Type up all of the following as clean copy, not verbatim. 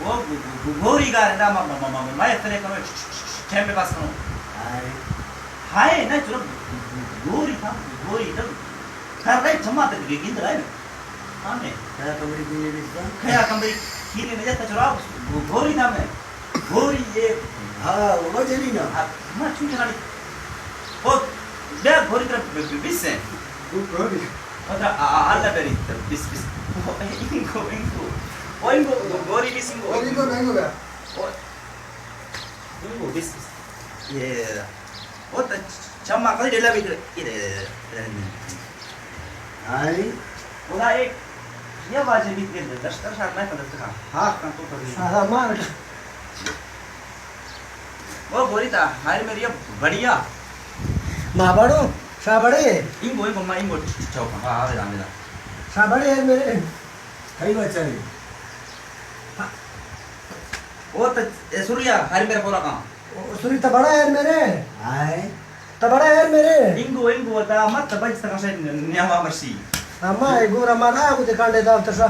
वो गोरी का ना मैं तेरे को टाइम पे पास करूँ हाय ना चलो गोरी था गोरी तो कर रहे जमा तक गिन रहा है हाँ मैं क्या कमरे की ये लिखता क्या कमरे कीने में जाता चलो गोरी नाम है गोरी ये हाँ वो मजली ना मैं छूने वाली वो क्या गोरी तरफ बिस है वो गोरी मतलब आला बेरी बिस बिस इनको गोरी बिस इनको नहीं होगा इनको बिस ये वो तो चम्मा कल डेला भी इधर आई वो था एक ये बाजे भी के 10 साल में पता था हाँ kan तो कर सारा मार वो गोरी था हाय मेरी बढ़िया माँ बड़ो शाबड़े इनको माँ इनको चौका हाँ हाँ बेटा शाबड़े है मेरे कई बच्चा है वो तो सूर्या हाय मेरा पूरा काम सुरी तबड़ा है मेरे आए तबड़ा है मेरे इनको था मत बज तक से न्यावा मर्सी अम्मा गोरा मारा को ते कांडे दाव तसा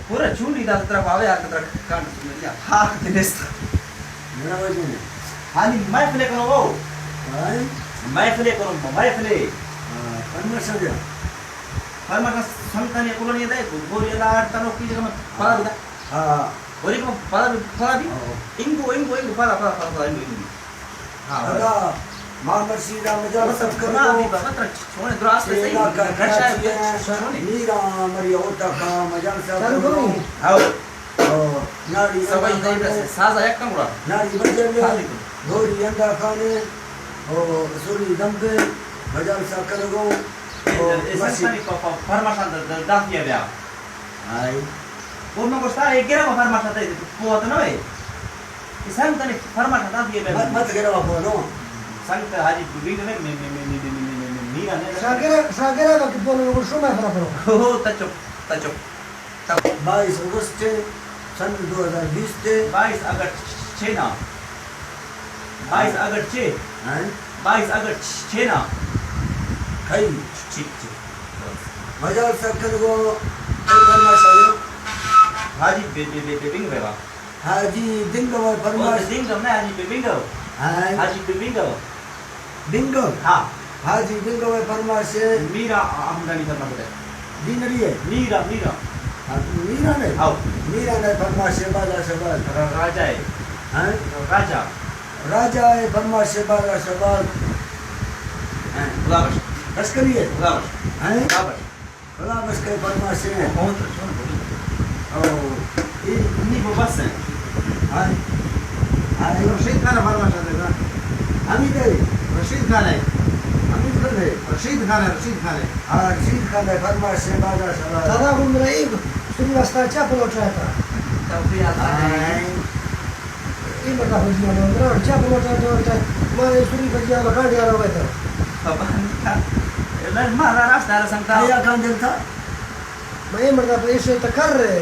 पूरा चूड़ी दा तरफ आवे यार तरफ कांड मेरी हाँ दिनेश मेरा वजह नहीं हाली मैं प्ले करो वो आए मैं प्ले करो मैं प्ले परमिशन दे हर मत संतान ये कॉलोनी दे गोरी ला तनो की जगह पड़ा भी हाँ गोरी को पड़ा भी इनको पड़ा इनको हाँ माँ मर्सी राम जब सब ना करो भी पत्र छोड़े द्रास पे सही रक्षा है नीरा मरिया होता का मजाल से करो आओ नारी सबाई दे साजा एक कम उड़ा नारी बजे में गोरी अंडा खाने ओ सूरी दम पे मजाल से करो संतान को फरमाशन दाफिया बया आई वो को स्टार एक गिरा फरमाशन दे वो तो ना है संतान फरमाशन दाफिया बया मत गिरा वो नो संत हाजी बिग में मीरा ने शागिरा का कि बोलो वो शो में फरा करो हो तचो 22 अगस्त सन 2020 से 22 अगस्त 6 ना 22 अगस्त 6 हैं 22 अगस्त 6 ना कई ठीक मजाल से करो फरमाशा हाजी बिग बेवा हाजी दिंगो फरमाश दिंगो ना हाजी बिग हैं हाजी बिग दिंगो हाँ हाजी दिंगो फरमाश मीरा आमदनी करना पड़े दिनरी है मीरा मीरा ने आओ मीरा ने फरमाश बाजा शबाल राजा है हैं राजा राजा है फरमाश बाजा शबाल हैं गुलाबश लश्करी है गुलाबश हैं गुलाबश गुलाबश के फरमाश है कौन तो सुन ओ ये नहीं वो बस है हैं आई रशीद खान फरमाशा देगा हमी दे रशीद खान है हमी तो दे रशीद खान है हाँ रशीद खान है फरमाश से बाजा शबाल दादा घूम रही सुनी वास्ता क्या पलोटा था तब भी आता है ये बता हो जिया ना क्या पलोटा तो मारे सुनी बजिया लगा दिया रहा था मैं मारा रास्ता संता क्या काम था मैं मरदा पैसे तो कर रहे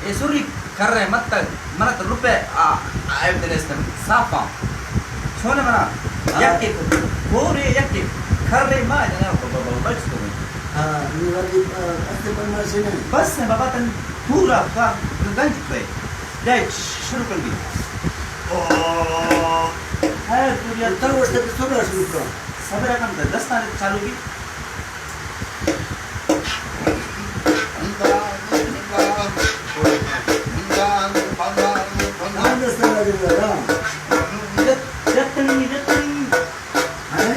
ये सुरी कर रहे मत रुपए आए तेरे से साफा छोने मना यक्के पूरे यक्के कर रहे मां जाना बच तो हाँ ये वाली अस्ते परमार से नहीं बस है बाबा तन पूरा का गंज पे ले शुरू कर दी ओ है पूरी तो वो से सुनो शुरू करो सबर काम 10 तारीख चालू की नाम दस्ता लगेगा जटनी हैं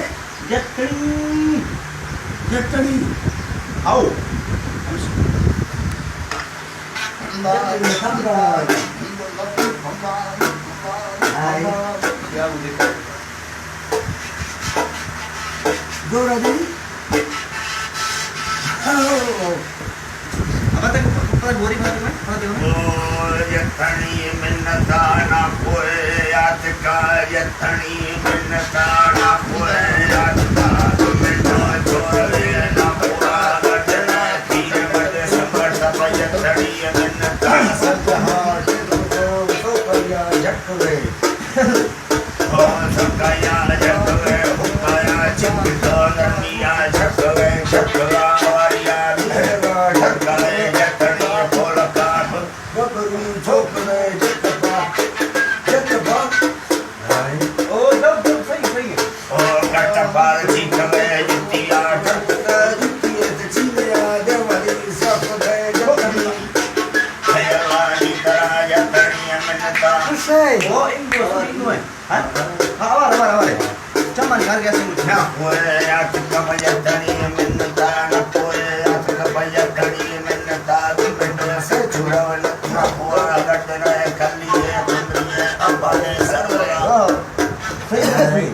जटनी आओ आई क्या देखो गोरा दी अब तक ऊपर गोरी भाग में खड़ा देखो यथणी मिन्नताना कोए याद का यथणी मिन्नताना कोए याद का तुम्हें तो छोड़े ना पूरा गजना तीर मत सफर सब यथणी मिन्नताना सजहार तो करिया झट गए ओ सकाया झट गए हुकाया चिपटो ननिया झट गए झटला वारिया झट गए यथणी बोल का बकरी झोंक गए sei. Oh, Ingo. Hah? Awal. Cuman kan dia sing na poya tika payatani minta na poya tika payatani minta bende se churawan na poya gadna kalliye kundriye ambane sarva Oh. Sei.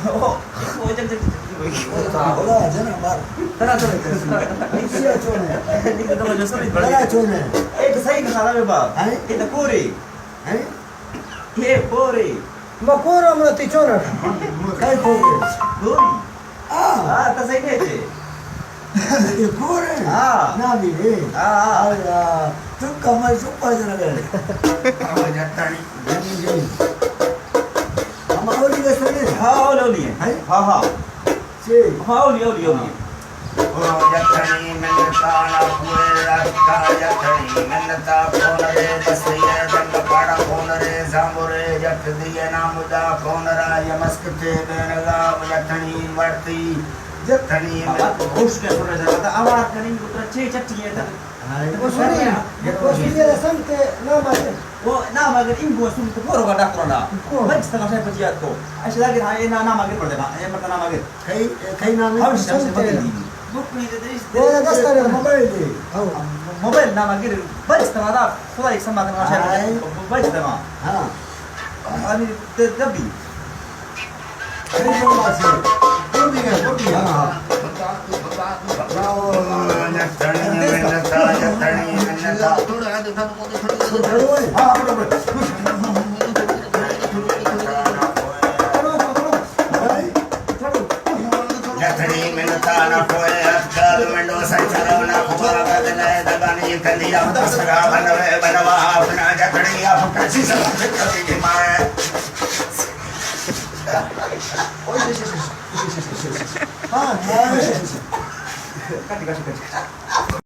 Oh, jeng. Bola jana mar. Tara. Isia chone. Ini kita mau justru itu. Bola chone. Itu saya nggak salah bang. Hai? Itu puri. Hai? Ye puri. Ma kora mna ti chona. Kai kore. Puri. Ah. Ah, tas saya kece. Ye kore. Ah. Nabi eh. Ah. Aya. Tu kamai supa jana gare. payatani Ama oli ga sare. हाँ लिया Hai? हाँ Sei. हाँ लिया payatani minta na poya tika payatani minta konare dasriye danda pada konare zambore jatdiye namuda konara yamaskte benaga payatani varti jatani खुश क्या सुन रहे थे आवाज करनी उतना छह चट्टी है Ko suri. Ko suri la sante na ma. वो ना मगर इन को सुन तो पोरो का डॉक्टर ना बच तक से बचिया को ऐसे लगे हाँ ये ना मगर पड़ते ना ये पड़ता ना मगर Kai na me. हम से बदल दी बुक नहीं देते Bola da stare mobile di. Au. Mobile ना मगर बच तक ना थोड़ा एक समाधान ना शायद बच तक ना Ha. अभी तभी Kai na ma se. Bodi ga. Ha. Bravo. jatani minta Bravo. हाँ बराबर jatani minta na poya kal mendo sancharavana kumara gadna dagani kandiya tasaga banave banava apna jatani apna sisa kati mai Ha. Cut